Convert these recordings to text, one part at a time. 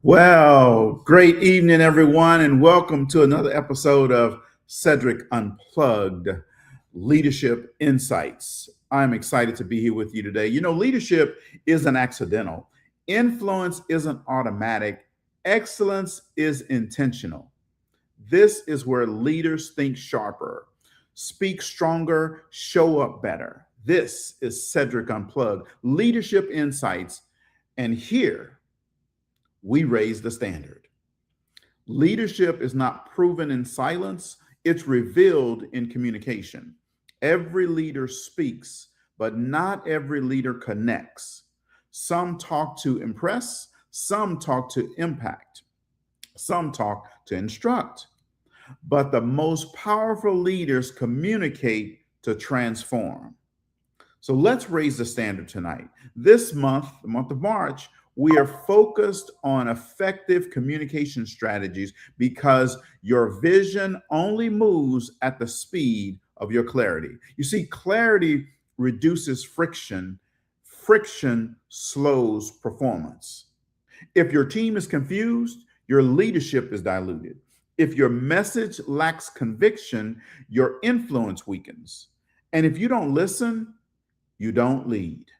Well, great evening, everyone, and welcome to another episode of Cedric Unplugged Leadership Insights. I'm excited to be here with you today. You know, leadership isn't accidental, influence isn't automatic, excellence is intentional. This is where leaders think sharper, speak stronger, show up better. This is Cedric Unplugged Leadership Insights, and here we raise the standard. Leadership is not proven in silence, it's revealed in communication. Every leader speaks, but not every leader connects. Some talk to impress, some talk to impact, some talk to instruct. But the most powerful leaders communicate to transform. So let's raise the standard tonight. This month, the month of March, we are focused on effective communication strategies because your vision only moves at the speed of your clarity. You see, clarity reduces friction. Friction slows performance. If your team is confused, your leadership is diluted. If your message lacks conviction, your influence weakens. And if you don't listen, you don't lead.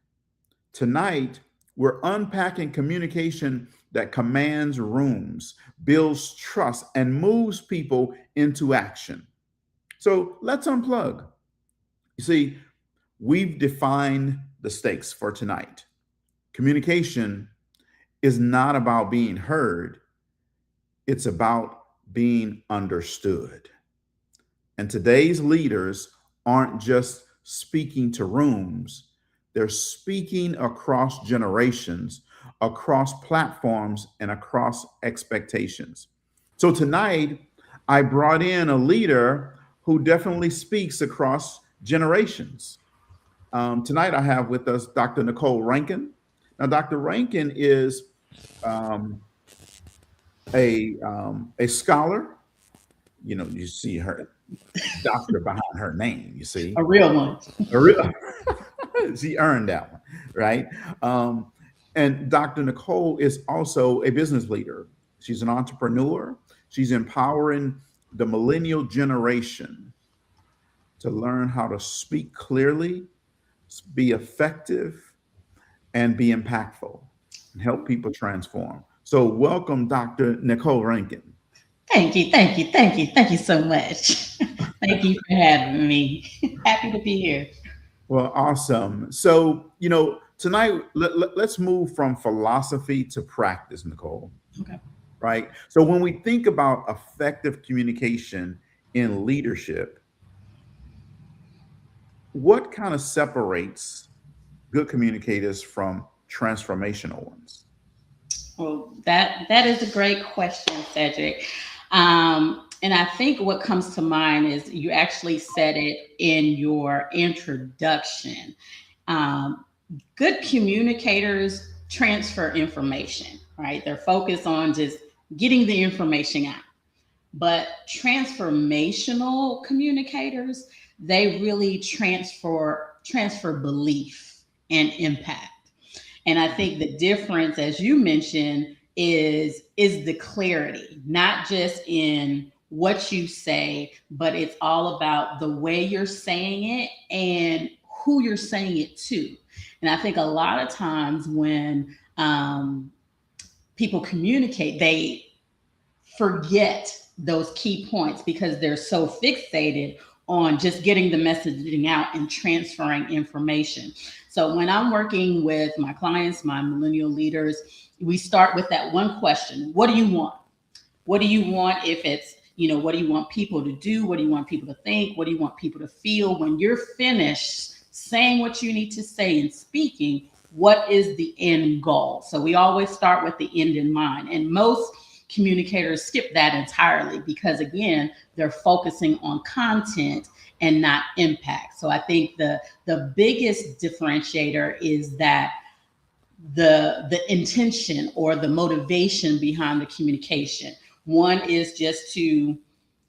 Tonight, we're unpacking communication that commands rooms, builds trust, and moves people into action. So let's unplug. You see, we've defined the stakes for tonight. Communication is not about being heard, it's about being understood. And today's leaders aren't just speaking to rooms, they're speaking across generations, across platforms, and across expectations. So tonight, I brought in a leader who definitely speaks across generations. Tonight, I have with us Dr. 𝗟𝗏𝗱𝗿𝗀. Now, Dr. Rankin is a scholar. You know, you see her doctor behind her name, you see. A real one. A real, she earned that one, right? And Dr. Nicole is also a business leader. She's an entrepreneur. She's empowering the millennial generation to learn how to speak clearly, be effective, and be impactful, and help people transform. So welcome, Dr. Nicole Rankin. Thank you, thank you, thank you, thank you so much. Thank you for having me. Happy to be here. Well, awesome. So, you know, tonight, let's move from philosophy to practice, Nicole. Okay. Right? So when we think about effective communication in leadership, what kind of separates good communicators from transformational ones? Well, that is a great question, Cedric. And I think what comes to mind is you actually said it in your introduction. Um, Good communicators transfer information, right? They're focused on just getting the information out. But transformational communicators, they really transfer belief and impact. And I think the difference, as you mentioned, is the clarity, not just in what you say, but it's all about the way you're saying it and who you're saying it to. And I think a lot of times when people communicate, they forget those key points because they're so fixated on just getting the messaging out and transferring information. So when I'm working with my clients, my millennial leaders, we start with that one question. What do you want? What do you want? If it's, what do you want people to do? What do you want people to think? What do you want people to feel? When you're finished saying what you need to say and speaking, what is the end goal? So we always start with the end in mind. And most communicators skip that entirely because, again, they're focusing on content and not impact. So I think the biggest differentiator is that the intention or the motivation behind the communication. One is just to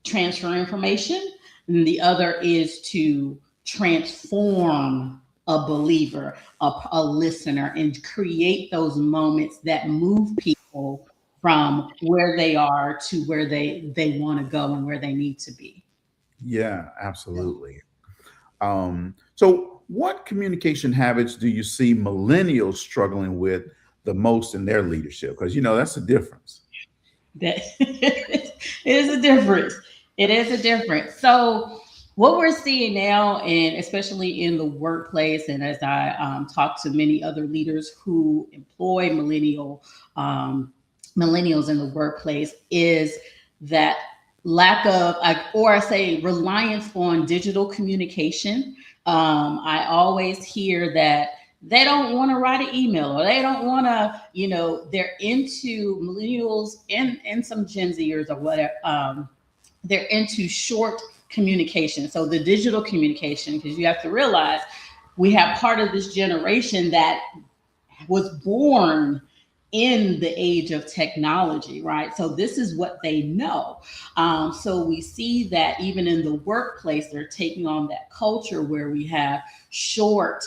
transfer information, and the other is to transform a believer, a listener, and create those moments that move people from where they are to where they want to go and where they need to be. Yeah, absolutely. So what communication habits do you see millennials struggling with the most in their leadership? Because, that's the difference. That it is a difference. It is a difference. So what we're seeing now, and especially in the workplace, and as I talk to many other leaders who employ millennials in the workplace, is that lack of, or I say, reliance on digital communication. I always hear that they don't want to write an email, or they don't want to, they're into millennials and some Gen Zers or whatever. They're into short communication. So the digital communication, because you have to realize we have part of this generation that was born in the age of technology, right? So this is what they know. So we see that even in the workplace, they're taking on that culture where we have short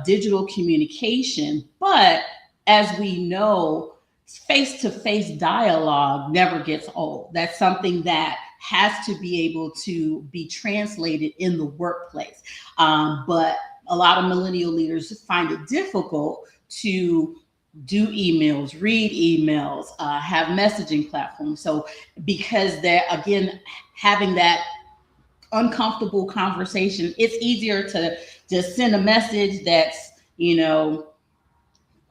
digital communication. But as we know, face-to-face dialogue never gets old. That's something that has to be able to be translated in the workplace. But a lot of millennial leaders find it difficult to do emails, read emails, have messaging platforms. So because they're, again, having that uncomfortable conversation, it's easier to just send a message that's,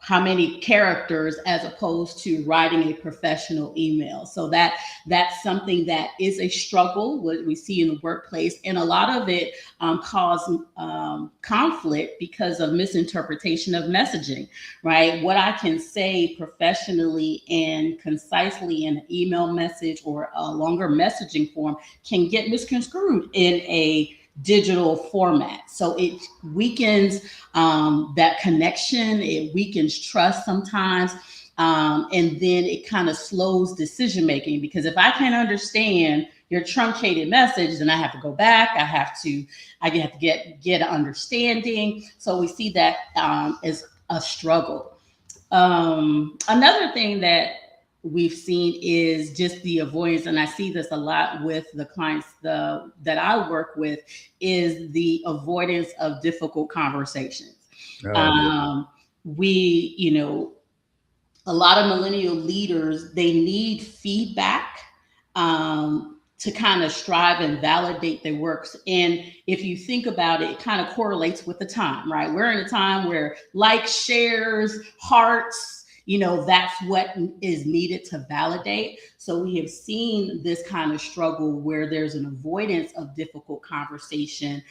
how many characters as opposed to writing a professional email. So that's something that is a struggle, what we see in the workplace. And a lot of it causes conflict because of misinterpretation of messaging, right? What I can say professionally and concisely in an email message or a longer messaging form can get misconstrued in a digital format. So it weakens that connection, it weakens trust sometimes, and then it kind of slows decision making, because if I can't understand your truncated message, then I have to go back, I have to get an understanding. So we see that as a struggle. Another thing that we've seen is just the avoidance, and I see this a lot with the clients that I work with, is the avoidance of difficult conversations. Oh, A lot of millennial leaders, they need feedback to kind of strive and validate their works. And if you think about it, it kind of correlates with the time, right? We're in a time where likes, shares, hearts, that's what is needed to validate. So we have seen this kind of struggle where there's an avoidance of difficult conversation,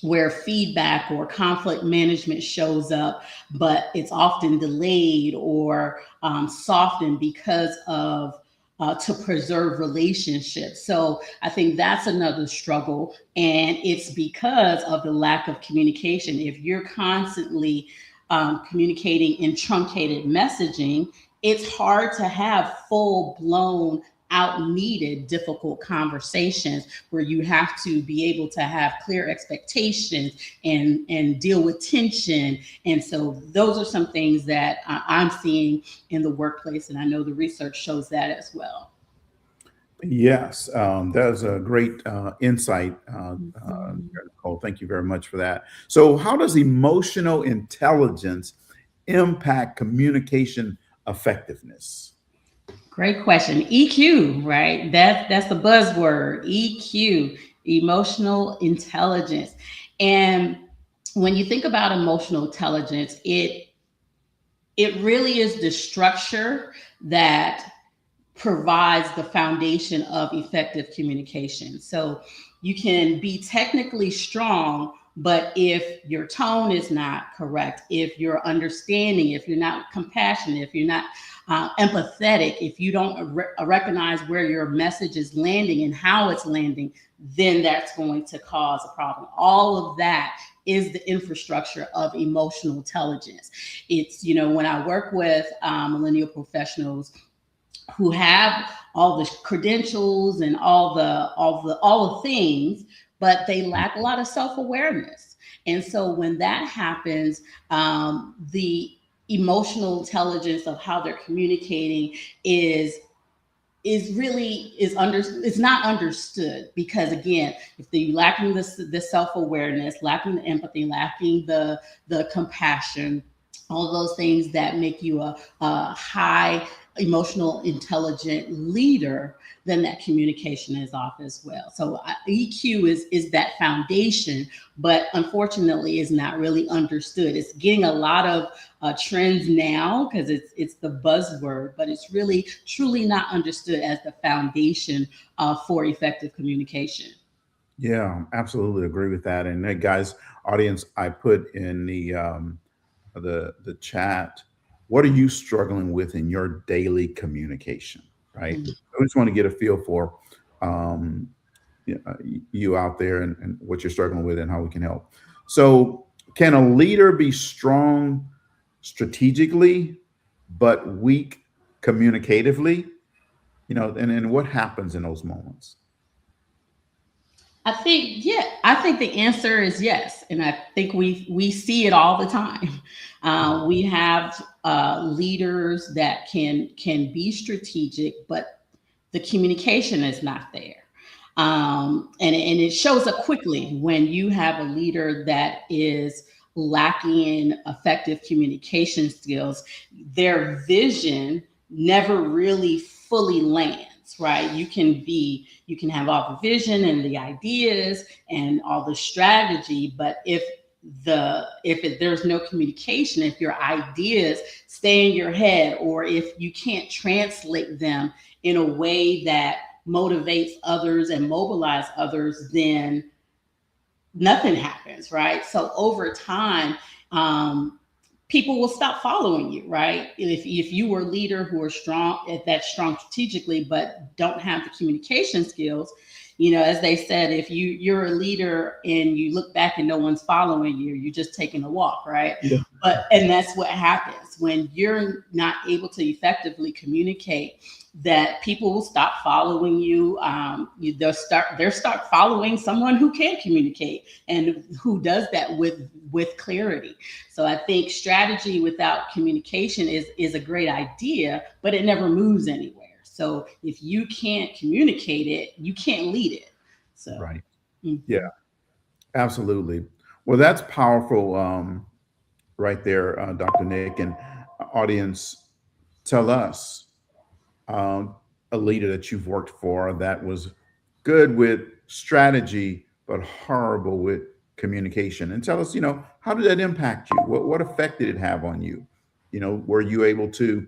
where feedback or conflict management shows up, but it's often delayed or softened because of to preserve relationships. So I think that's another struggle. And it's because of the lack of communication. If you're constantly communicating in truncated messaging, it's hard to have full-blown, out-needed, difficult conversations where you have to be able to have clear expectations and deal with tension. And so those are some things that I'm seeing in the workplace, and I know the research shows that as well. yes. That was a great insight, Mhm. Nicole. Thank you very much for that. So how does emotional intelligence impact communication effectiveness? Great question. EQ, right? That's the buzzword. EQ, emotional intelligence. And when you think about emotional intelligence, it really is the structure that provides the foundation of effective communication. So you can be technically strong, but if your tone is not correct, if you're understanding, if you're not compassionate, if you're not empathetic, if you don't recognize where your message is landing and how it's landing, then that's going to cause a problem. All of that is the infrastructure of emotional intelligence. It's, when I work with millennial professionals who have all the credentials and all the things, but they lack a lot of self-awareness. And so when that happens, the emotional intelligence of how they're communicating is not understood, because again, if they're lacking the self-awareness, lacking the empathy, lacking the compassion, all those things that make you a high emotional intelligent leader, then that communication is off as well. So EQ is that foundation, but unfortunately is not really understood. It's getting a lot of trends now because it's the buzzword, but it's really truly not understood as the foundation for effective communication. Yeah, absolutely agree with that. And hey, guys, audience, I put in the chat, what are you struggling with in your daily communication, right? Mhm. I just want to get a feel for um, you out there, and what you're struggling with and how we can help. So can a leader be strong strategically but weak communicatively? And what happens in those moments? I think the answer is yes, and I think we see it all the time. We have leaders that can be strategic, but the communication is not there, and it shows up quickly when you have a leader that is lacking in effective communication skills. Their vision never really fully lands, right? You can have all the vision and the ideas and all the strategy, but there's no communication, if your ideas stay in your head, or if you can't translate them in a way that motivates others and mobilize others, then nothing happens, right? So over time, people will stop following you, right? If you were a leader who are strong strategically, but don't have the communication skills, as they said, if you're a leader and you look back and no one's following you, you're just taking a walk, right? Yeah. And that's what happens when you're not able to effectively communicate. That people will stop following you. They'll start following someone who can communicate and who does that with clarity. So I think strategy without communication is a great idea, but it never moves anywhere. So if you can't communicate it, you can't lead it. So Right. mhm. Yeah, absolutely. Well, that's powerful, right there, Dr. Nick. And audience, tell us um, a leader that you've worked for that was good with strategy, but horrible with communication. And tell us, how did that impact you? What effect did it have on you? Were you able to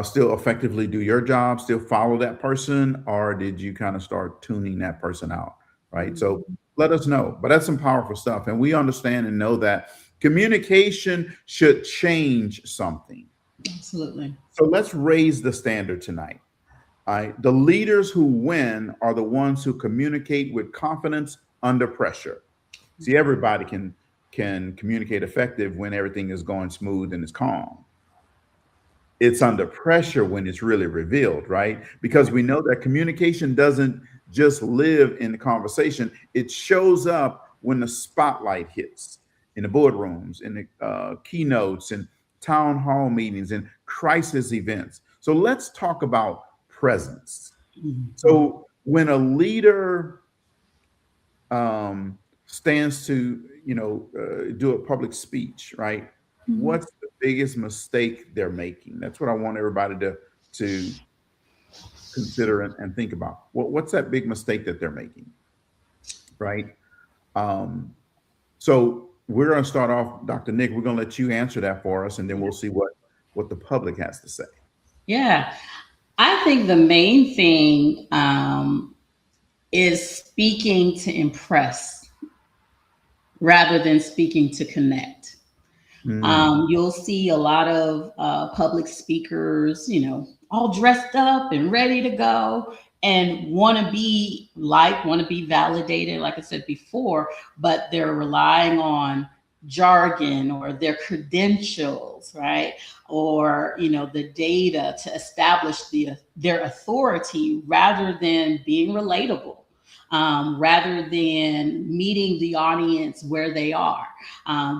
still effectively do your job, still follow that person, or did you kind of start tuning that person out? Right. So let us know. But that's some powerful stuff. And we understand and know that communication should change something. Absolutely. So let's raise the standard tonight. All right. The leaders who win are the ones who communicate with confidence under pressure. See, everybody can communicate effective when everything is going smooth and it's calm. It's under pressure when it's really revealed, right? Because we know that communication doesn't just live in the conversation. It shows up when the spotlight hits in the boardrooms, in the keynotes, and town hall meetings, and crisis events. So let's talk about presence. Mhm. So when a leader stands to, do a public speech, right? Mhm. What's the biggest mistake they're making? That's what I want everybody to consider and think about. What's that big mistake that they're making, right? Um, so we're going to start off, Dr. Nick. We're going to let you answer that for us, and then we'll see what the public has to say. Yeah, I think the main thing is speaking to impress rather than speaking to connect. Mm, You'll see a lot of public speakers, all dressed up and ready to go and want to be validated, like I said before, but they're relying on jargon or their credentials, right? Or, the data to establish their authority rather than being relatable. Rather than meeting the audience where they are.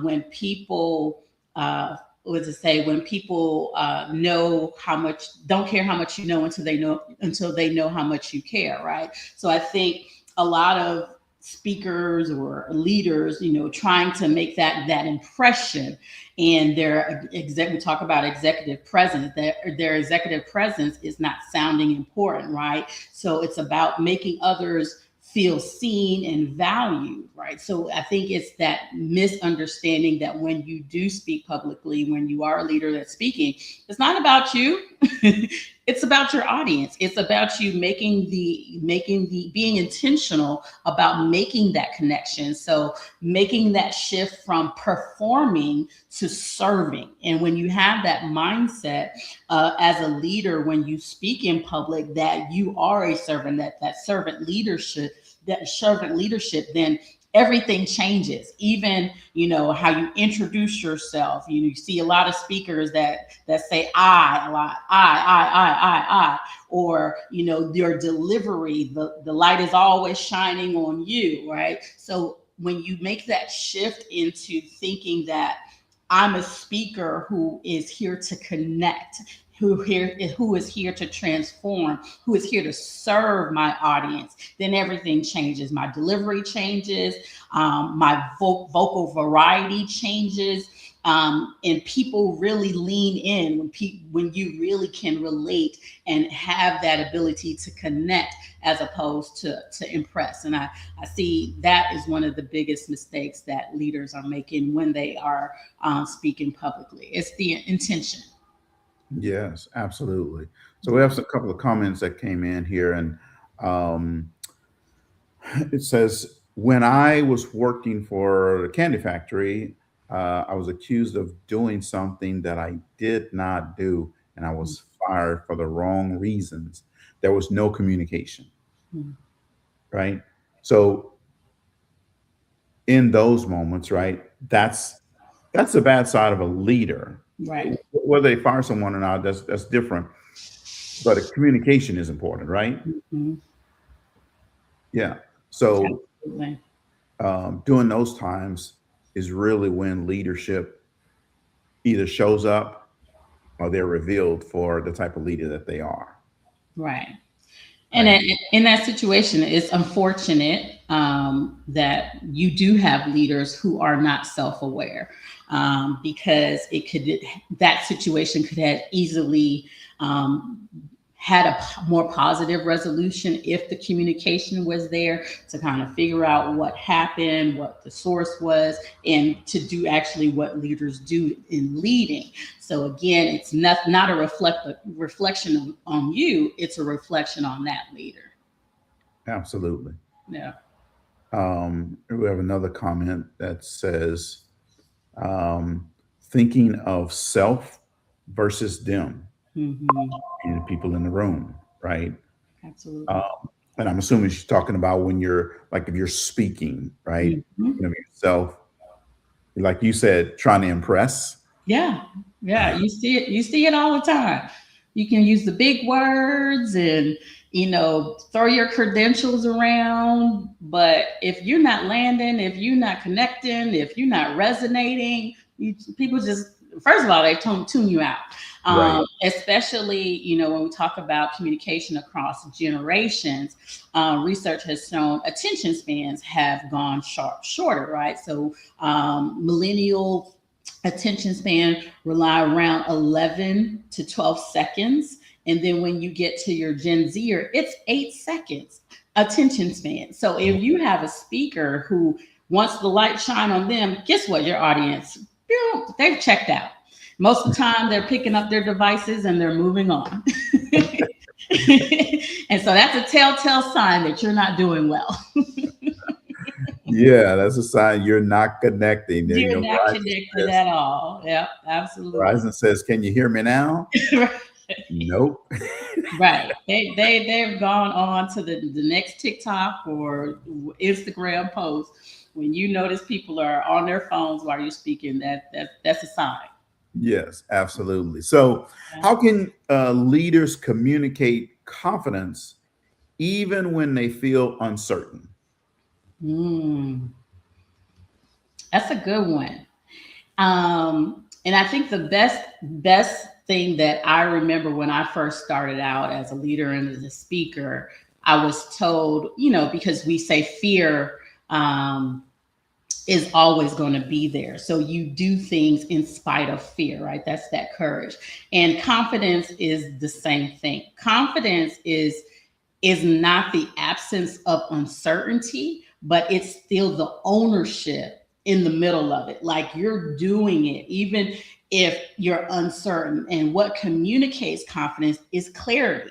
When people what to say, when people know how much, don't care how much you know until they know how much you care, right? So I think a lot of speakers or leaders, trying to make that impression, and we talk about executive presence, that their executive presence is not sounding important, right? So it's about making others feel seen and valued, right? So I think it's that misunderstanding that when you do speak publicly, when you are a leader that's speaking, it's not about you. It's about your audience. It's about you being intentional about making that connection. So making that shift from performing to serving. And when you have that mindset as a leader, when you speak in public, that you are a servant, that servant leadership, then everything changes. Even, how you introduce yourself. You see a lot of speakers that say I a lot, I, or, your delivery, the light is always shining on you, right? So when you make that shift into thinking that I'm a speaker who is here to connect, who is here to transform, who is here to serve my audience, then everything changes. My delivery changes, my vocal variety changes, and people really lean in when you really can relate and have that ability to connect as opposed to impress. And I see that is one of the biggest mistakes that leaders are making when they are speaking publicly. It's the intention. Yes, absolutely. So we have a couple of comments that came in here, and um, it says, when I was working for the candy factory, I was accused of doing something that I did not do, and I was fired for the wrong reasons. There was no communication, Mhm. right? So in those moments, right, that's the bad side of a leader. Right. Whether they fire someone or not, that's different. But communication is important, right? Mhm. Yeah. So Absolutely. during those times is really when leadership either shows up or they're revealed for the type of leader that they are. Right. And Right. in that situation, it's unfortunate that you do have leaders who are not self-aware, because that situation could have easily um, had a more positive resolution if the communication was there to kind of figure out what happened, what the source was, and to do actually what leaders do in leading. So again, it's not a reflection on you, it's a reflection on that leader. Absolutely. Yeah. We have another comment that says, um, thinking of self versus them Hmm. and the people in the room, right? Absolutely. Um, and I'm assuming she's talking about when you're like, if you're speaking, right? Hmm. Thinking of yourself, like you said, trying to impress. Yeah, yeah, you see it all the time. You can use the big words and throw your credentials around, but if you're not landing, if you're not connecting, if you're not resonating, people just, first of all, they tune you out. Right. Especially when we talk about communication across generations, research has shown attention spans have gone shorter, right? So millennial attention span rely around 11 to 12 seconds. And then when you get to your Gen Zer, it's 8 seconds attention span. So if you have a speaker who wants the light shine on them, guess what? Your audience, they've checked out. Most of the time, they're picking up their devices and they're moving on. And so that's a telltale sign that you're not doing well. Yeah, that's a sign you're not connecting. There, You're not connected at all. Yep, absolutely. Verizon says, "Can you hear me now?" Nope. Right. They've gone on to the next TikTok or Instagram post. When you notice people are on their phones while you're speaking, that's a sign. Yes, absolutely. So, how can leaders communicate confidence even when they feel uncertain? Mm, that's a good one. Um, And I think the best thing that I remember when I first started out as a leader and as a speaker, I was told, because we say fear is always going to be there. So you do things in spite of fear, right? That's that courage. And confidence is the same thing. Confidence is not the absence of uncertainty, but it's still the ownership in the middle of it. Like you're doing it, even if you're uncertain. And what communicates confidence is clarity,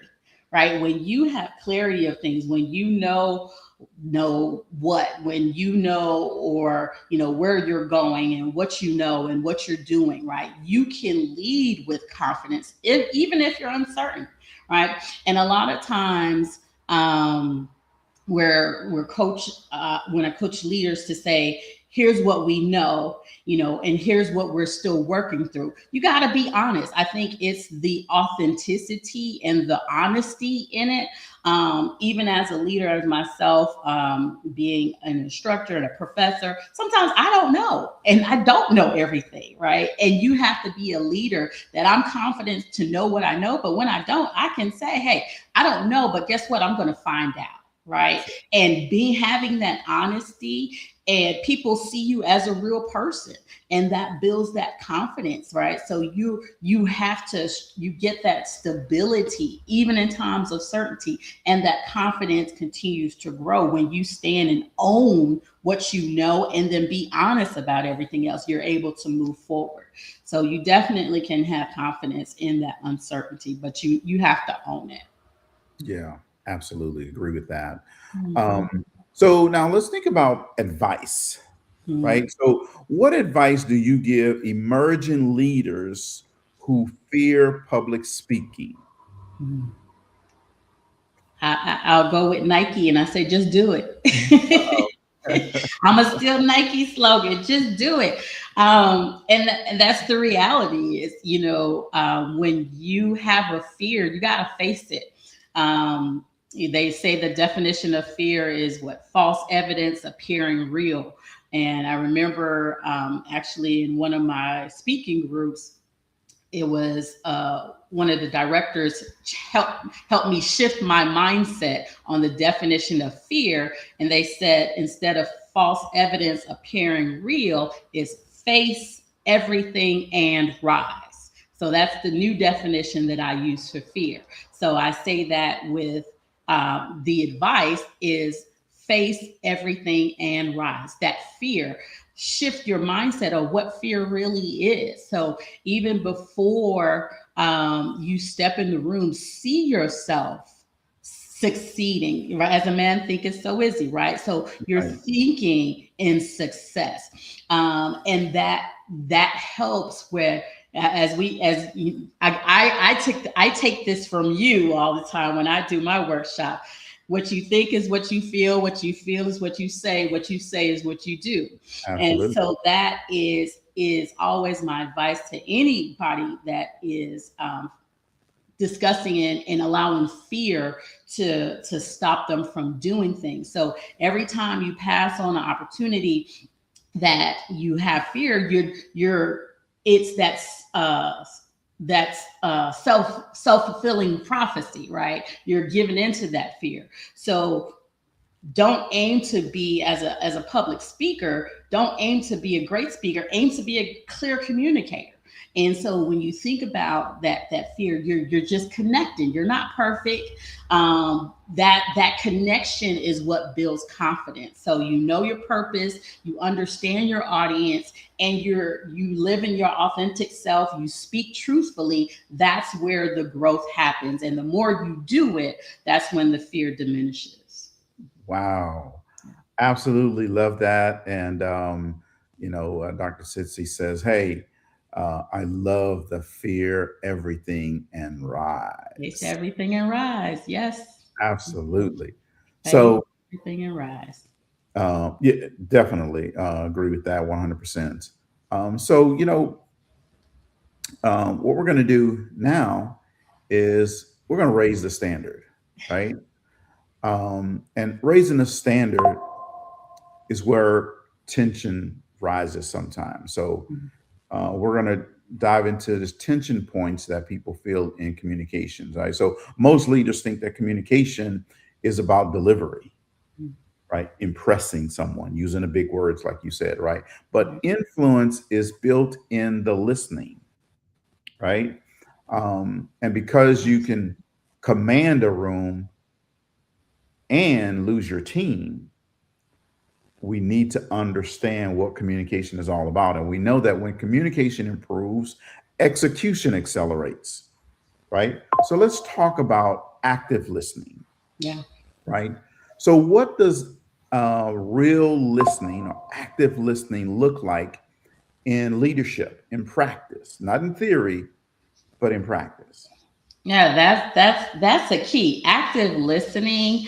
right? When you have clarity of things, when you know when you know, or where you're going and what you know and what you're doing, right? You can lead with confidence, even if you're uncertain, right? And a lot of times, where when I coach leaders to say, here's what we know, and here's what we're still working through. You got to be honest. I think it's the authenticity and the honesty in it. Even as a leader, as myself, being an instructor and a professor, sometimes I don't know, and I don't know everything, right? And you have to be a leader that I'm confident to know what I know, but when I don't, I can say, hey, I don't know, but guess what? I'm going to find out. Right. And having that honesty, and people see you as a real person, and that builds that confidence. Right. So you get that stability even in times of certainty, and that confidence continues to grow when you stand and own what you know, and then be honest about everything else. You're able to move forward. So you definitely can have confidence in that uncertainty, but you have to own it. Yeah, absolutely agree with that. Mhm. So now let's think about advice, Mhm. right? So, what advice do you give emerging leaders who fear public speaking? Mhm. I'll go with Nike, and I say, just do it. I'm a steal Nike slogan, just do it. And that's the reality is, when you have a fear, you got to face it. They say the definition of fear is what? False evidence appearing real. And I remember actually in one of my speaking groups, it was one of the directors helped me shift my mindset on the definition of fear. And they said, instead of false evidence appearing real, is face everything and rise. So that's the new definition that I use for fear. So I say that with the advice is face everything and rise. That fear, shift your mindset of what fear really is. So even before you step in the room, see yourself succeeding, right? As a man thinketh, so is he, right? So you're Right. thinking in success, and that helps where I take this from you all the time when I do my workshop. What you think is what you feel is what you say is what you do. And Absolutely. so that is always my advice to anybody that is discussing and allowing fear to stop them from doing things. So every time you pass on an opportunity that you have fear, you're it's that's self-fulfilling prophecy, right? You're given into that fear. So don't aim to be as a public speaker, don't aim to be a great speaker, aim to be a clear communicator. And so when you think about that fear, you're just connecting, you're not perfect. That connection is what builds confidence. So you know your purpose, you understand your audience, and you live in your authentic self, you speak truthfully. That's where the growth happens, and the more you do it, that's when the fear diminishes. Wow. Absolutely love that. And, Dr. Sitsi says, hey, I love the fear everything and Face rise. everything and rise. Yes. Absolutely. Face So, everything and rise. yeah, definitely agree with that 100%. So, what we're going to do now is we're going to raise the standard, right? And raising the standard is where tension rises sometimes. So we're going to dive into the tension points that people feel in communications. Right. So most leaders think that communication is about delivery, right? Impressing someone, using the big words like you said, right? But influence is built in the listening, right? And because you can command a room and lose your team, we need to understand what communication is all about. And we know that when communication improves, execution accelerates, right? So let's talk about active listening. Yeah. Right. So what does real listening or active listening look like in leadership, in practice, not in theory, but in practice? Yeah, that's a key. Active listening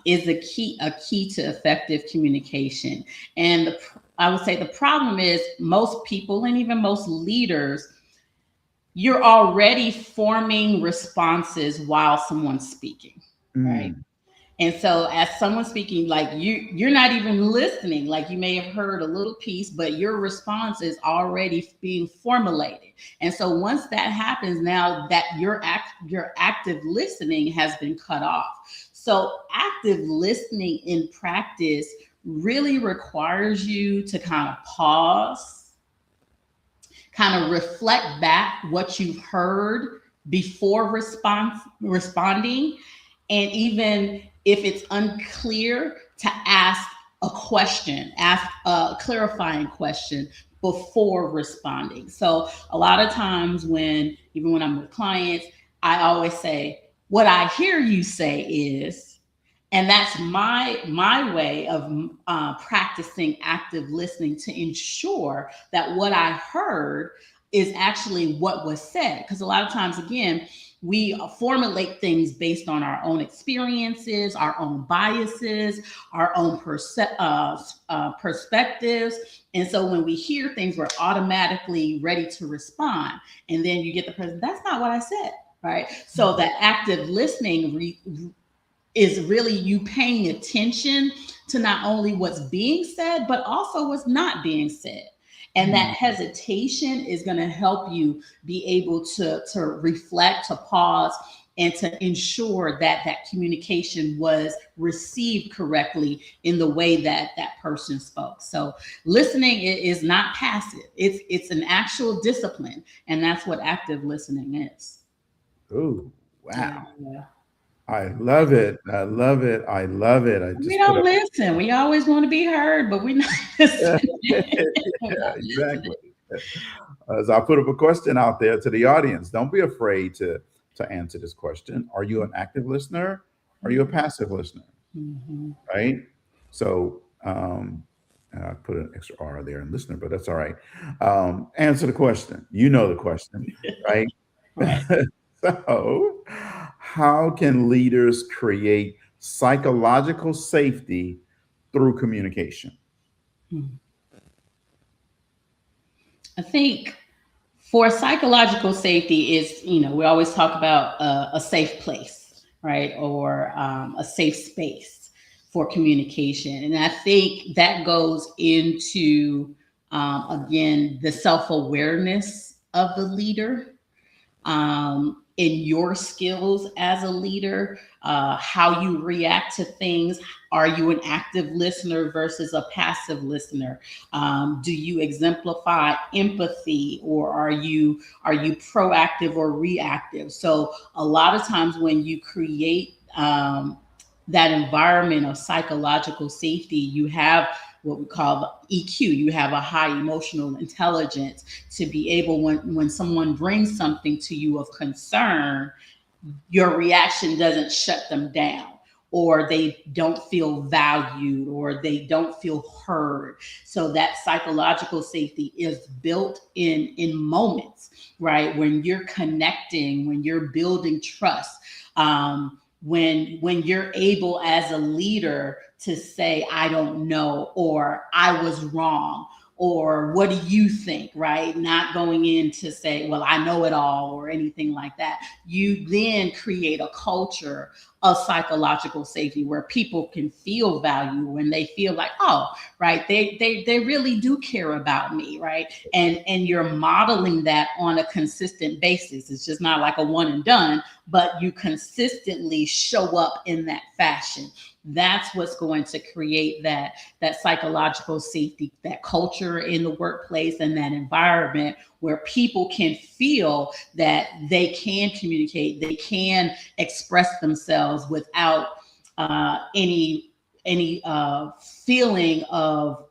is a key to effective communication. And I would say the problem is most people and even most leaders, you're already forming responses while someone's speaking, right? Mm, And so as someone speaking, like you're not even listening, like you may have heard a little piece, but your response is already being formulated. And so once that happens, now that your active listening has been cut off. So active listening in practice really requires you to kind of pause, kind of reflect back what you've heard before responding, and even if it's unclear, to ask a question, ask a clarifying question before responding. So a lot of times even when I'm with clients, I always say, what I hear you say is, and that's my way of practicing active listening to ensure that what I heard is actually what was said. Because a lot of times, again, we formulate things based on our own experiences, our own biases, our own perspectives. And so when we hear things, we're automatically ready to respond. And then you get the person, that's not what I said, right? So that active listening is really you paying attention to not only what's being said, but also what's not being said. And that hesitation is going to help you be able to reflect, to pause, and to ensure that that communication was received correctly in the way that that person spoke. So listening is not passive. It's an actual discipline. And that's what active listening is. oh, wow. Yeah. I love it. I love it. I love it. I We just put don't up. listen. We always want to be heard, but we're not listening. Yeah, exactly. As I put up a question out there to the audience, don't be afraid to answer this question. Are you an active listener? Are you a passive listener? Mhm. Right. So I put an extra R there in listener, but that's all right. Answer the question. You know the question, right? Right. So, how can leaders create psychological safety through communication? Mhm. I think for psychological safety is, we always talk about a safe place, right? Or a safe space for communication. And I think that goes into, again, the self-awareness of the leader, in your skills as a leader, how you react to things. Are you an active listener versus a passive listener? Do you exemplify empathy, or are you proactive or reactive? So a lot of times when you create that environment of psychological safety, you have what we call EQ. You have a high emotional intelligence to be able, when someone brings something to you of concern, your reaction doesn't shut them down, or they don't feel valued, or they don't feel heard. So that psychological safety is built in moments, right? When you're connecting, when you're building trust, when you're able as a leader to say, I don't know, or I was wrong, or what do you think, right? Not going in to say, well, I know it all or anything like that. You then create a culture of psychological safety where people can feel value when they feel like, oh, right, they really do care about me, right? And you're modeling that on a consistent basis. It's just not like a one and done, but you consistently show up in that fashion. That's what's going to create that psychological safety, that culture in the workplace and that environment where people can feel that they can communicate, they can express themselves without any feeling of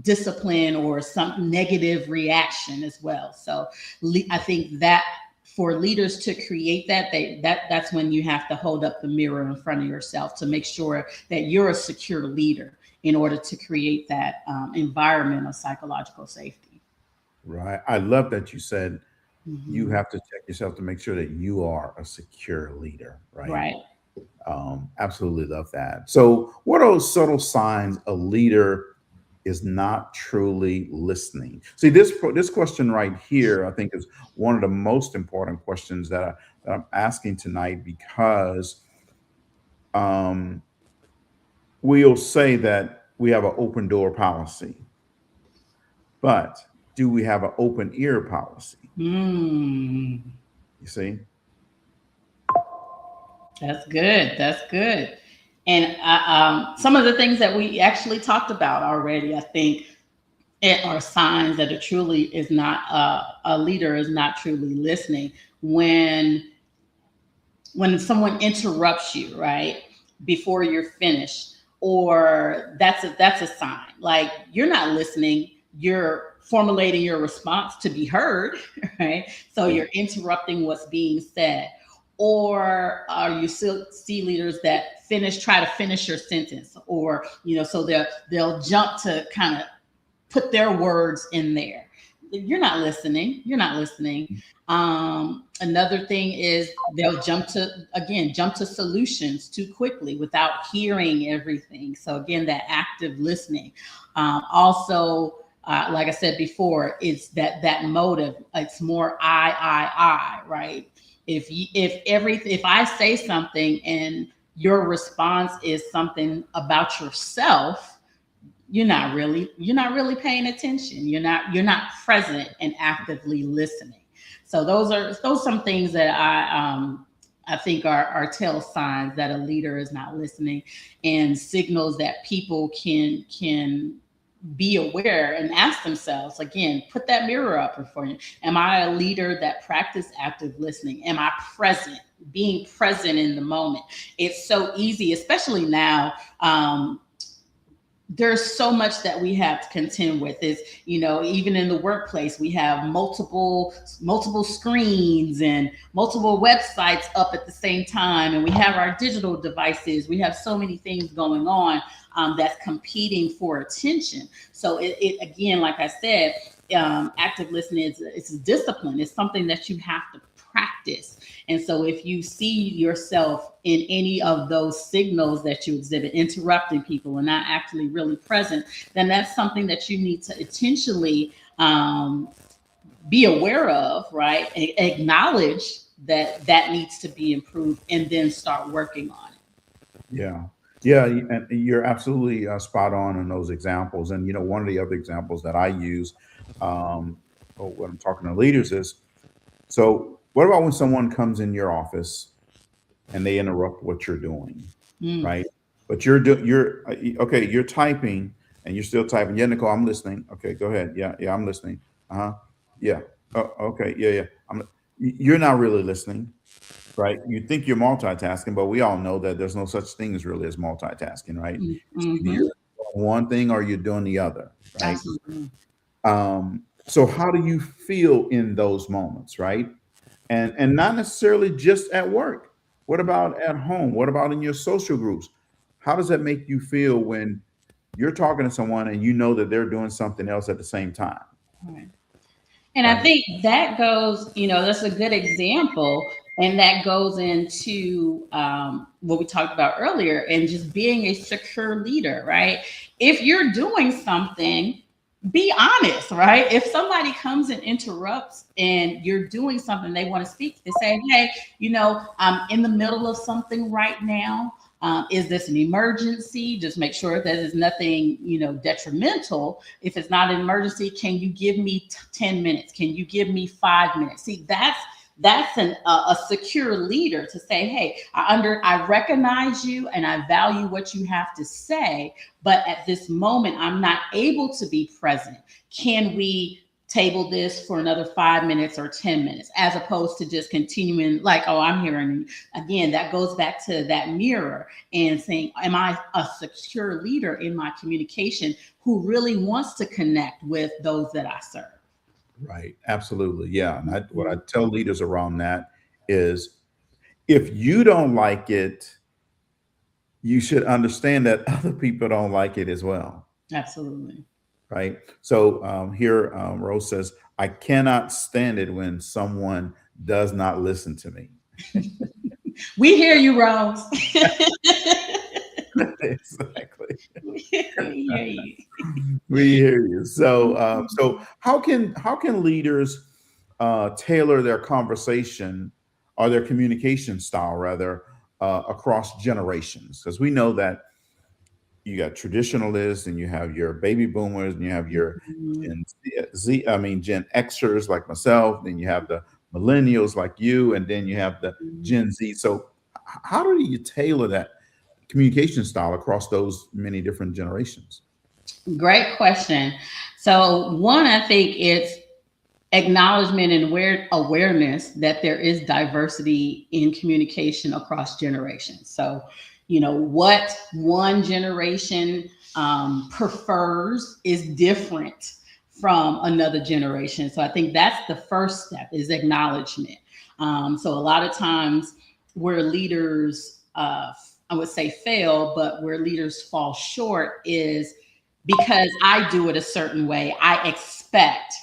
discipline or some negative reaction as well. So I think that for leaders to create that's when you have to hold up the mirror in front of yourself to make sure that you're a secure leader in order to create that environment of psychological safety. Right. I love that you said you have to check yourself to make sure that you are a secure leader, right? Right. Absolutely love that. So what are those subtle signs a leader is not truly listening? See, this question right here, I think, is one of the most important questions that I'm asking tonight, because we'll say that we have an open door policy, but do we have an open ear policy? You see? That's good. That's good. And some of the things that we actually talked about already, I think, are signs that a leader is not truly listening. When someone interrupts you, right, before you're finished, or that's a sign. Like, you're not listening. You're formulating your response to be heard, right? So you're interrupting what's being said. Or you still see leaders that try to finish your sentence, or so they'll jump to kind of put their words in there. You're not listening. You're not listening. Another thing is they'll jump to solutions too quickly without hearing everything. So again, that active listening. Also, like I said before, it's that motive. It's more I, right? If I say something and your response is something about yourself, you're not really paying attention. You're not present and actively listening. So those are some things that I think are tell signs that a leader is not listening, and signals that people can be aware and ask themselves, again, put that mirror up before you. Am I a leader that practice active listening? Am I present, being present in the moment? It's so easy, especially now. There's so much that we have to contend with. Is even in the workplace, we have multiple screens and multiple websites up at the same time, and we have our digital devices. We have so many things going on that's competing for attention. So it again, like I said, active listening it's a discipline. It's something that you have to practice. And so if you see yourself in any of those signals that you exhibit, interrupting people and not actually really present, then that's something that you need to intentionally be aware of, right? And acknowledge that needs to be improved, and then start working on it. Yeah, and you're absolutely spot on in those examples. And one of the other examples that I use when I'm talking to leaders is, so what about when someone comes in your office and they interrupt what you're doing, right? But you're typing and you're still typing. Yeah, Nicole, I'm listening. Okay, go ahead. Yeah, I'm listening. Yeah. Oh, okay. Yeah. You're not really listening, right? You think you're multitasking, but we all know that there's no such thing as multitasking, right? You're doing one thing or you're doing the other, right? Absolutely. So how do you feel in those moments, right? And not necessarily just at work. What about at home? What about in your social groups? How does that make you feel when you're talking to someone and you know that they're doing something else at the same time? Right. And I think that goes, that's a good example. And that goes into what we talked about earlier, and just being a secure leader, right? If you're doing something be honest, right? If somebody comes and interrupts and you're doing something, they want to speak, they say, hey, I'm in the middle of something right now. Is this an emergency? Just make sure that it's nothing, detrimental. If it's not an emergency, can you give me 10 minutes? Can you give me 5 minutes? See, that's a secure leader to say, hey, I recognize you and I value what you have to say, but at this moment, I'm not able to be present. Can we table this for another 5 minutes or 10 minutes, as opposed to just continuing like, oh, I'm hearing you. Again, that goes back to that mirror and saying, am I a secure leader in my communication who really wants to connect with those that I serve? Right. Absolutely. Yeah. And what I tell leaders around that is, if you don't like it, you should understand that other people don't like it as well. Absolutely. Right. So here, Rose says, I cannot stand it when someone does not listen to me. We hear you, Rose. Exactly. We hear you. We hear you. So how can leaders tailor their conversation or their communication style rather across generations? Because we know that you got traditionalists and you have your baby boomers and you have your Gen Xers like myself, then you have the millennials like you, and then you have the Gen Z. So how do you tailor that communication style across those many different generations? Great question. So one, I think it's acknowledgement and awareness that there is diversity in communication across generations. So, what one generation prefers is different from another generation. So I think that's the first step, is acknowledgement. So a lot of times where leaders, I would say fail, but where leaders fall short is because I do it a certain way, I expect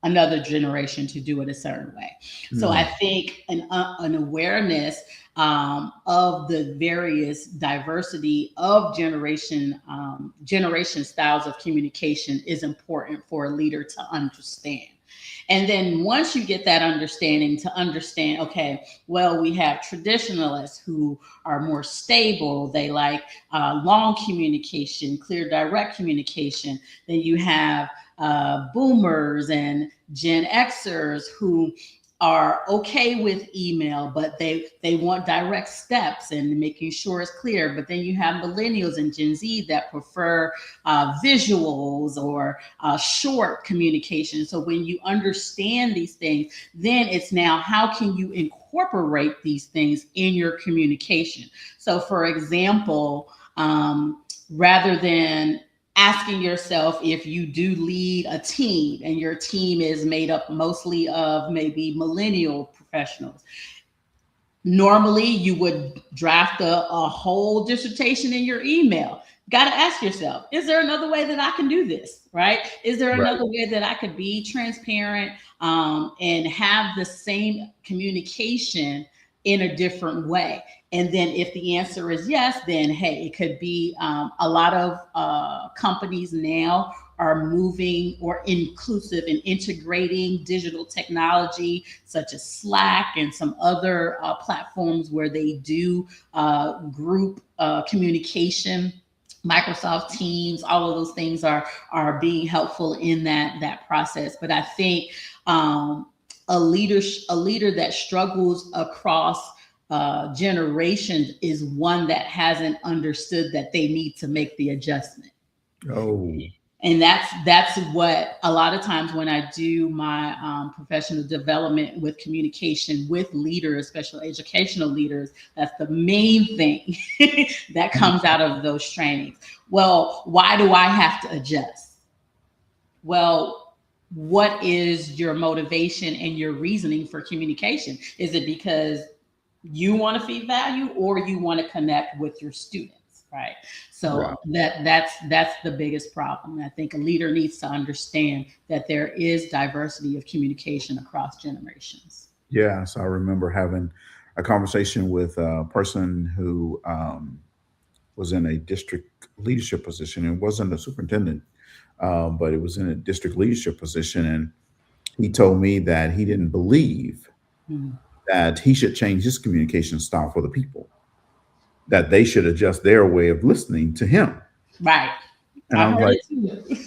another generation to do it a certain way. So I think an awareness of the various diversity of generation styles of communication is important for a leader to understand. And then once you get that understanding, to understand, okay, well, we have traditionalists who are more stable. They like long communication, clear, direct communication. Then you have boomers and Gen Xers who are okay with email, but they want direct steps and making sure it's clear. But then you have millennials and Gen Z that prefer visuals or short communication. So when you understand these things, then it's now, how can you incorporate these things in your communication? So for example, rather than asking yourself, if you do lead a team and your team is made up mostly of maybe millennial professionals, normally you would draft a whole dissertation in your email. Got to ask yourself, is there another way that I can do this? Right? Is there another way that I could be transparent and have the same communication in a different way? And then if the answer is yes, then hey, it could be a lot of companies now are moving or inclusive in integrating digital technology such as Slack and some other platforms where they do group communication. Microsoft Teams, all of those things are being helpful in that process. But I think a leader that struggles across generations is one that hasn't understood that they need to make the adjustment. Oh. And that's what a lot of times when I do my professional development with communication with leaders, especially educational leaders, that's the main thing that comes out of those trainings. Well, why do I have to adjust? Well, what is your motivation and your reasoning for communication? Is it because you want to feed value or you want to connect with your students, right? So that's the biggest problem. I think a leader needs to understand that there is diversity of communication across generations. Yes, I remember having a conversation with a person who was in a district leadership position and wasn't a superintendent. but it was in a district leadership position. And he told me that he didn't believe that he should change his communication style for the people, that they should adjust their way of listening to him. Right. And I I'm heard like, it too.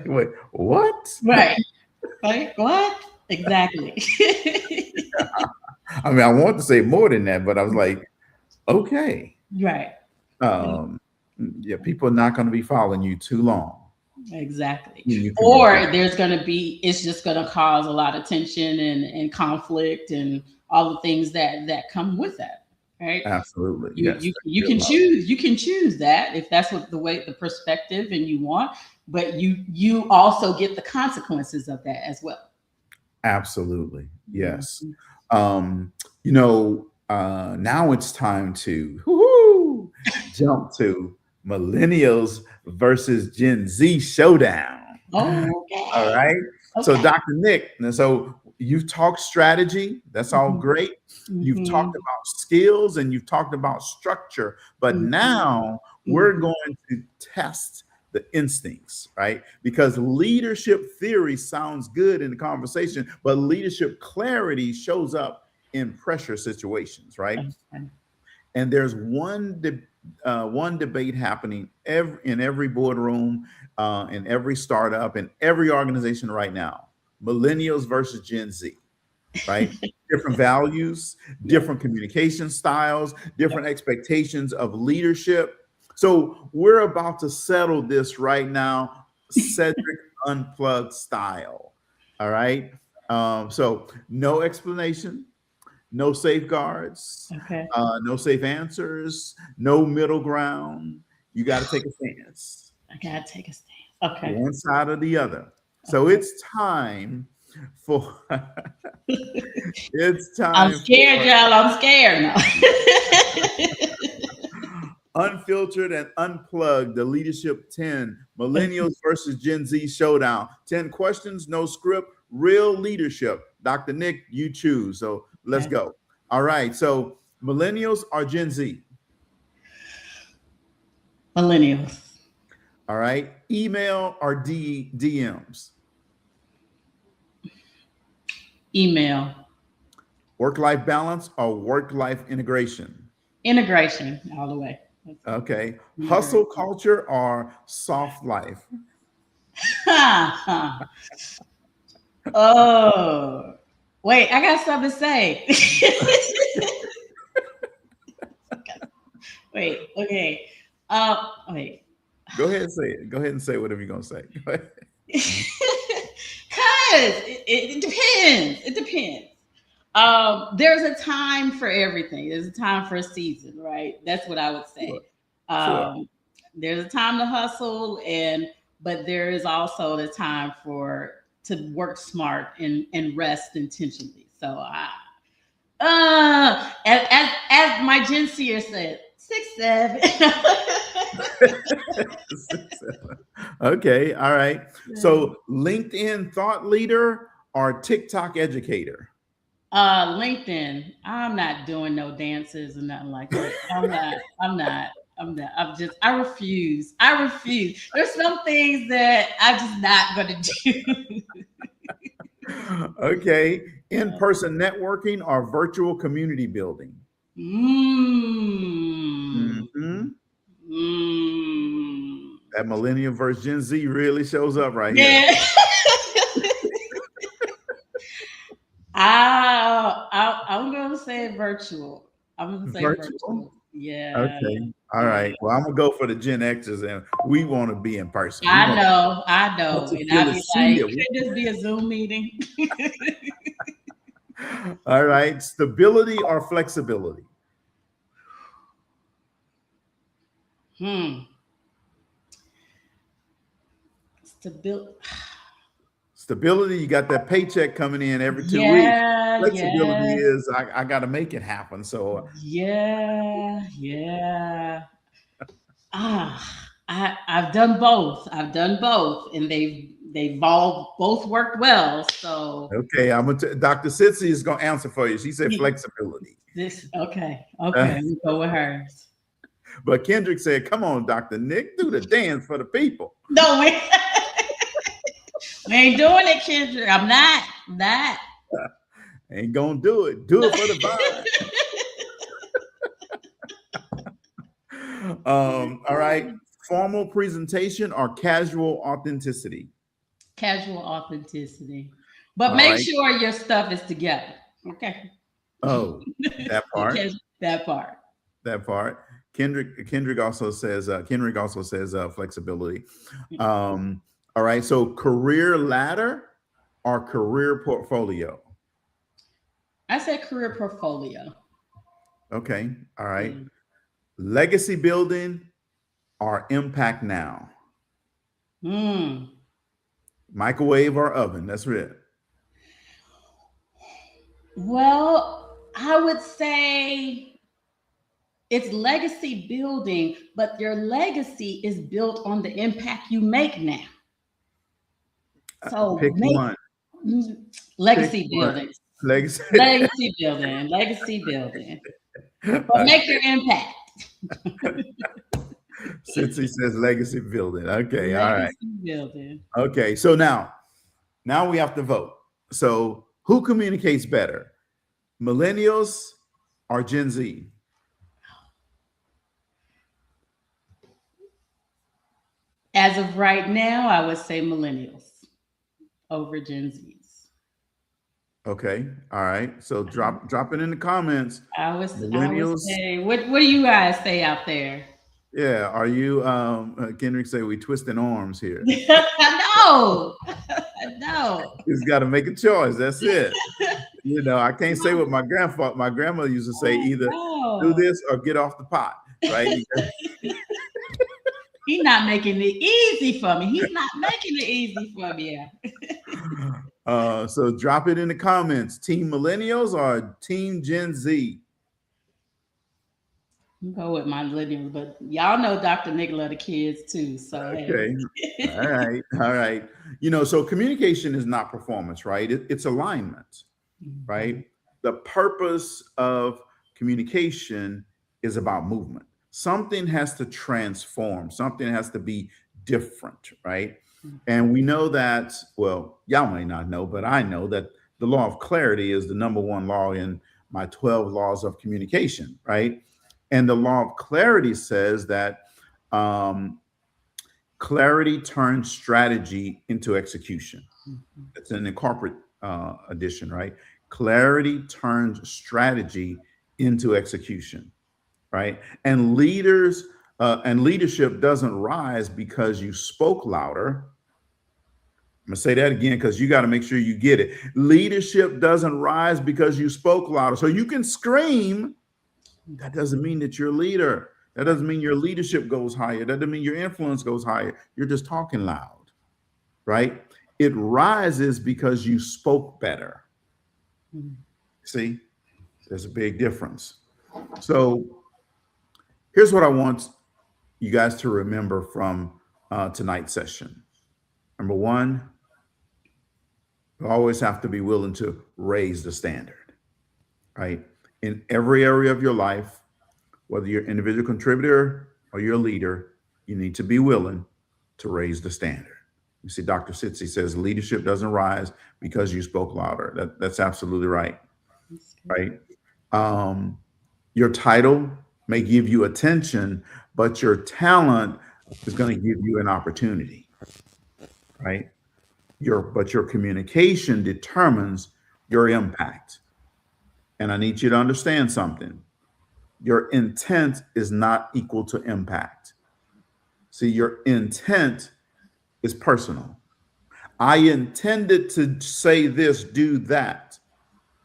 wait, what? Right. Right. What? Exactly. I mean, I want to say more than that, but I was like, okay. Right. Yeah, people are not going to be following you too long. Exactly. Or there's going to be, it's just going to cause a lot of tension and conflict and all the things that come with that. Right. Absolutely. You can choose. You can choose that if that's what the perspective and you want, but you also get the consequences of that as well. Absolutely. Yes. Now it's time to jump to Millennials versus Gen Z showdown. Okay. All right. Okay. So Dr. Nick, so you've talked strategy. That's all great. You've talked about skills and you've talked about structure, but now we're going to test the instincts, right? Because leadership theory sounds good in the conversation, but leadership clarity shows up in pressure situations, right? And there's one debate happening in every boardroom, in every startup, in every organization right now: Millennials versus Gen Z, right? Different values, different communication styles, different expectations of leadership. So we're about to settle this right now, Cedric Unplugged style. All right. So no explanation, no safeguards, no safe answers, no middle ground. You got to take a stance. I got to take a stance. Okay. One side or the other. So it's time for it's time. I'm scared, y'all. I'm scared now. Unfiltered and Unplugged, the Leadership 10, Millennials versus Gen Z showdown. 10 questions, no script, real leadership. Dr. Nick, you choose. So let's go. All right. So Millennials or Gen Z? Millennials. All right. Email or DMs? Email. Work-life balance or work-life integration? Integration all the way. Okay. Hustle culture or soft life? Oh, wait, I got something to say. Wait, okay. Wait. Go ahead and say it. Go ahead and say whatever you're going to say. Go ahead. Because it depends. It depends. There's a time for everything. There's a time for a season, right? That's what I would say. Sure. There's a time to hustle, but there is also the time to work smart and rest intentionally. So as my Gen Zer said, 6, 7. Okay, all right. So LinkedIn thought leader or TikTok educator? LinkedIn. I'm not doing no dances or nothing like that. I'm not. I refuse. There's some things that I'm just not going to do. Okay. In-person networking or virtual community building? That Millennial versus Gen Z really shows up right here. I'm going to say virtual. I'm going to say virtual. Yeah. Okay. All right. Well, I'm going to go for the Gen Xers, and we want to be in person. I know. And I'll be like, could this be a Zoom meeting? All right. Stability or flexibility? Stability, you got that paycheck coming in every 2 weeks. Flexibility is I got to make it happen. So I've done both. And they've all both worked well. So okay, Dr. Sitsi is gonna answer for you. She said flexibility. Okay. We go with hers. But Kendrick said, come on, Dr. Nick, do the dance for the people. No, we ain't doing it, Kendrick. I'm not. Ain't gonna do it. Do it for the vibe. All right. Formal presentation or casual authenticity? Casual authenticity. But All make right. sure your stuff is together. Okay. Oh, that part. That part. That part. Kendrick also says flexibility. All right. So career ladder or career portfolio? I said career portfolio. Okay. All right. Legacy building or impact now? Microwave or oven? That's it. Well, I would say it's legacy building, but your legacy is built on the impact you make now. So pick one. Legacy building. Legacy building. Legacy building. But make your impact. Since he says legacy building. Okay, all right. Legacy building. Okay, so now we have to vote. So who communicates better? Millennials or Gen Z? As of right now, I would say millennials over Gen Zs. Okay, all right. So drop it in the comments. I would say, what do you guys say out there? Yeah, are you Kendrick say we twisting arms here? No. He's got to make a choice. That's it. You know, I can't say what my grandmother used to say, either do this or get off the pot, right? He's not making it easy for me. He's not making it easy for me. So drop it in the comments. Team Millennials or Team Gen Z? Go with my millennials, but y'all know Dr. Nick love the kids too. So okay, all right. You know, so communication is not performance, right? It's alignment, right? The purpose of communication is about movement. Something has to transform. Something has to be different, right? And we know that, well, y'all may not know, but I know that the law of clarity is the #1 law in my 12 laws of communication, right? And the law of clarity says that clarity turns strategy into execution. It's in the corporate edition, right? Clarity turns strategy into execution, right? And leadership doesn't rise because you spoke louder. I'm gonna say that again because you got to make sure you get it. Leadership doesn't rise because you spoke louder. So you can scream. That doesn't mean that you're a leader. That doesn't mean your leadership goes higher. That doesn't mean your influence goes higher. You're just talking loud, right? It rises because you spoke better. See, there's a big difference. So here's what I want you guys to remember from tonight's session. Number one, you always have to be willing to raise the standard, right? In every area of your life, whether you're an individual contributor or you're a leader, you need to be willing to raise the standard. You see, Dr. 𝗟𝗍𝗂 says leadership doesn't rise because you spoke louder. That's absolutely right, right? Your title may give you attention, but your talent is going to give you an opportunity, right? But your communication determines your impact. And I need you to understand something. Your intent is not equal to impact. See, your intent is personal. I intended to say this, do that.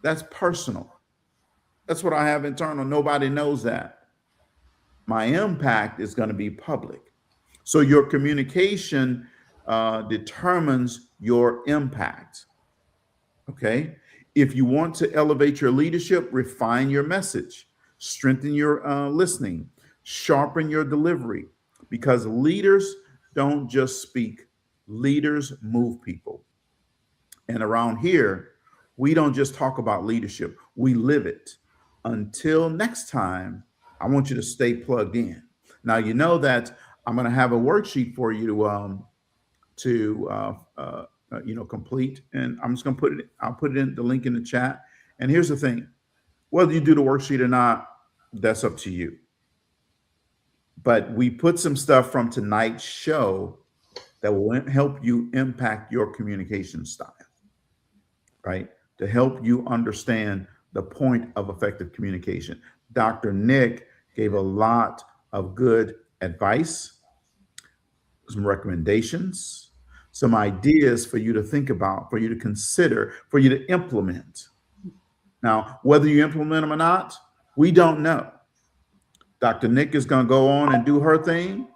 That's personal. That's what I have internal. Nobody knows that. My impact is going to be public. So your communication determines your impact. Okay. If you want to elevate your leadership, refine your message, strengthen your listening, sharpen your delivery, because leaders don't just speak, leaders move people. And around here, we don't just talk about leadership, we live it. Until next time, I want you to stay plugged in. Now, you know that I'm going to have a worksheet for you to complete, and I'm just going to put it. I'll put it in the link in the chat. And here's the thing: whether you do the worksheet or not, that's up to you. But we put some stuff from tonight's show that will help you impact your communication style, right? To help you understand the point of effective communication. Dr. Nick gave a lot of good advice, some recommendations, some ideas for you to think about, for you to consider, for you to implement. Now, whether you implement them or not, we don't know. Dr. Nick is going to go on and do her thing.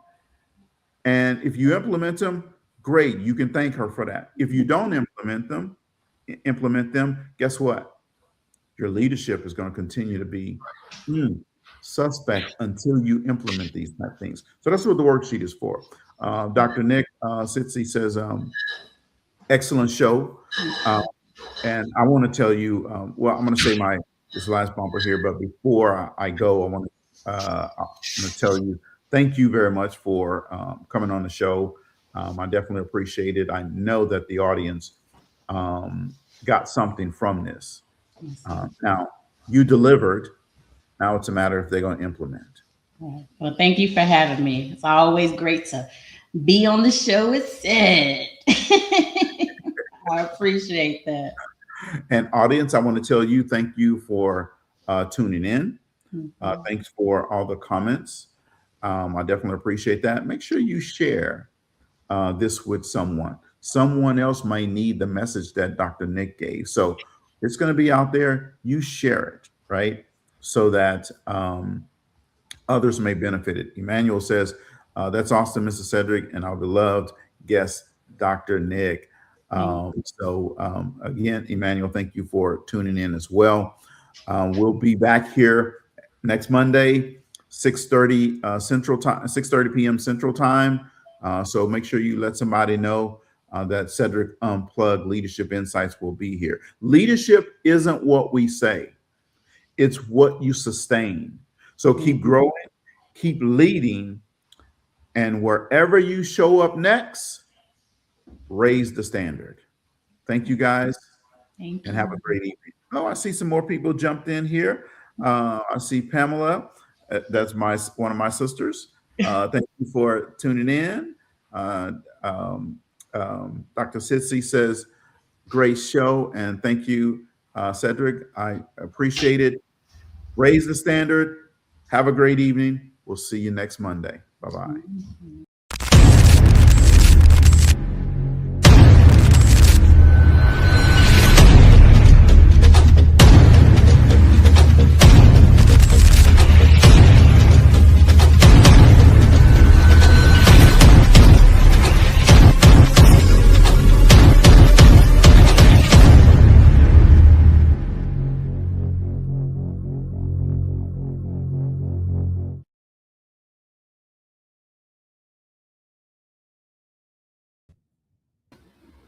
And if you implement them, great. You can thank her for that. If you don't implement them, guess what? Your leadership is going to continue to be suspect until you implement these type of things. So that's what the worksheet is for. Dr. Nick 𝗟𝗍𝗂𝗍 says, excellent show. And I want to tell you, well, I'm going to say this last bumper here, but before I go, I'm going to tell you, thank you very much for coming on the show. I definitely appreciate it. I know that the audience got something from this. Now, you delivered. Now it's a matter if they're going to implement. Well, thank you for having me. It's always great to be on the show with Sid. I appreciate that. And audience, I want to tell you, thank you for tuning in. Thanks for all the comments. I definitely appreciate that. Make sure you share this with someone. Someone else might need the message that Dr. Nick gave. So it's going to be out there. You share it, right? So that others may benefit it. Emmanuel says, that's awesome, Mr. Cedric, and our beloved guest, Dr. Nick. Again, Emmanuel, thank you for tuning in as well. We'll be back here next Monday, 6:30 Central Time, 6:30 p.m. Central Time. So make sure you let somebody know that Cedric Unplugged Leadership Insights will be here. Leadership isn't what we say. It's what you sustain. So keep growing, keep leading, and wherever you show up next, raise the standard. Thank you, guys. Thank you. And have a great evening. Oh, I see some more people jumped in here. I see Pamela. That's one of my sisters. Thank you for tuning in. Dr. 𝗟𝗍𝗂𝗍 says, great show. And thank you, Cedric. I appreciate it. Raise the standard. Have a great evening. We'll see you next Monday. Bye-bye.